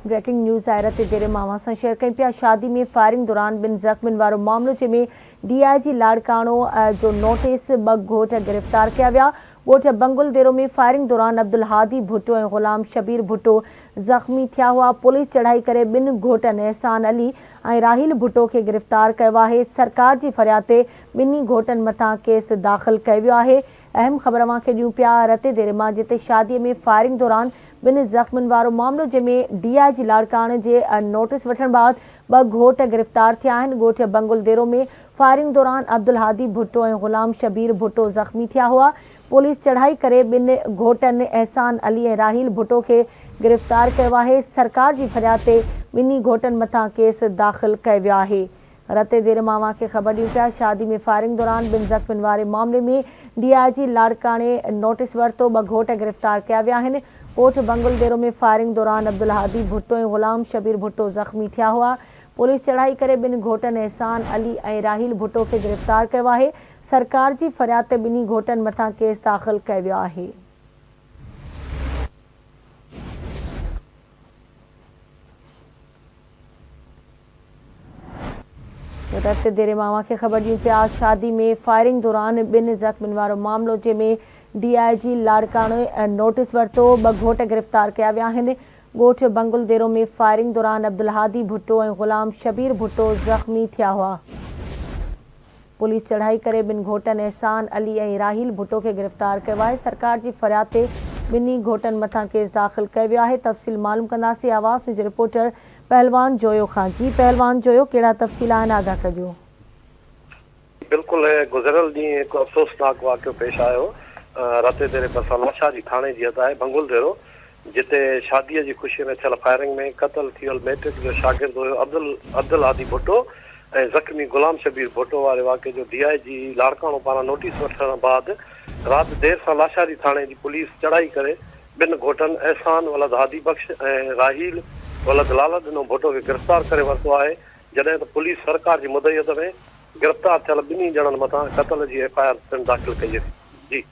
Breaking news आहे रते देरे मावा सां शेयर कई पिया। शादी में फायरिंग दौरान 2 ज़ख़्मियुनि वारो मामलो, जंहिंमें DIG लाड़काणो जो नोटिस 2 घोट गिरफ़्तार किया विया। ॻोठ बंगुल देरो में फायरिंग दौरान अब्दुल हादी भुट्टो ऐं ग़ुलाम शबीर भुट्टो ज़ख़्मी थिया हुआ। पुलिस चढ़ाई करे 2 घोटनि एहसान अली ऐं राहिल भुट्टो खे गिरफ़्तार कयो आहे। सरकार जी फरियाद ते 2 घोटनि मथां केस दाख़िल कयो वियो आहे। अहम ख़बर अवां खे ॾियूं पिया रते देरे मां, जिते शादीअ में फायरिंग दौरान 2 ज़ख़्मियुनि वारो मामलो, जंहिंमें DIG लाड़काणे जे नोटिस वठण बाद 2 घोट गिरफ़्तार थिया आहिनि। ॻोठ बंगुल देरो में फायरिंग दौरान अब्दुल हादी भुट्टो ऐं ग़ुलाम शबीर भुट्टो ज़ख़्मी थिया हुआ। पुलिस चढ़ाई करे 2 घोटनि एहसान अली ऐं राहिल भुट्टो खे गिरफ़्तार कयो आहे। सरकार जी फरियाद ते 2 घोटनि मथां केस दाख़िल कयो वियो आहे। रते देर मां अवां खे ख़बर ॾियूं पिया। शादी में फायरिंग दौरान 2 ज़ख़्मियुनि वारे मामले में DIG लाड़काणे नोटिस वरितो, 2 घोट गिरफ़्तार कया विया आहिनि। ॻोठ बंगुल देरो में फायरिंग दौरान अब्दुल हादी भुट्टो ऐं ग़ुलाम शबीर भुट्टो ज़ख़्मी थिया हुआ। पुलिस चढ़ाई करे 2 घोटनि एहसान अली ऐं राहिल भुट्टो खे गिरफ़्तार कयो आहे। सरकार जी फरियाद ते 2 घोटनि मथां केस दाख़िल कयो वियो आहे। रते देरे मां अवां खे ख़बर ॾियूं पिया। शादी में फायरिंग दौरान 2 ज़ख़्मियुनि वारो मामलो, जंहिंमें DIG लाड़काणे नोटिस वरितो, 2 घोट गिरफ़्तार कया विया आहिनि। ॻोठ बंगुल देरो में फायरिंग दौरान अब्दुल हादी भुट्टो ऐं ग़ुलाम शबीर भुट्टो ज़ख़्मी थिया हुआ। पुलिस चढ़ाई करे 2 घोटनि एहसान अली ऐं राहिल भुट्टो खे गिरफ़्तार कयो आहे। सरकार जी फरियाद ते 2 घोटनि मथां केस दाख़िल कयो वियो आहे। तफ़सील मालूम कंदासीं आवाज़ जे रिपोर्टर पहलवान जोयो खां। जी पहलवान जोयो, कहिड़ा तफ़सील आहिनि, आगाह कजो। बिल्कुल गुज़रियल ॾींहुं हिकु अफ़सोसनाक वाक़ियो पेश आयो रते देरे भरिसां लाशारी थाणे जी हद आहे बंगुल देरो, जिते शादीअ जी ख़ुशीअ में थियल फायरिंग में क़तल थियल मैट्रिक जो शागिर्द हुयो अब्दुल हादी भुट्टो ऐं ज़ख़्मी ग़ुलाम शबीर भुट्टो वारे वाक़े जो DIG लाड़काणो पारां नोटिस वठण बाद राति देर सां लाशारी थाणे जी पुलिस चढ़ाई करे 2 घोटनि एहसान वलद हादी बख़्श ऐं राहील वलद लाला ॾिनो भुट्टो खे गिरफ़्तार करे वरितो आहे। जॾहिं त पुलिस सरकार जी मुदयत में गिरफ़्तार थियल 2 ॼणनि मथां क़तल जी FIR दाख़िल कई आहे। जी।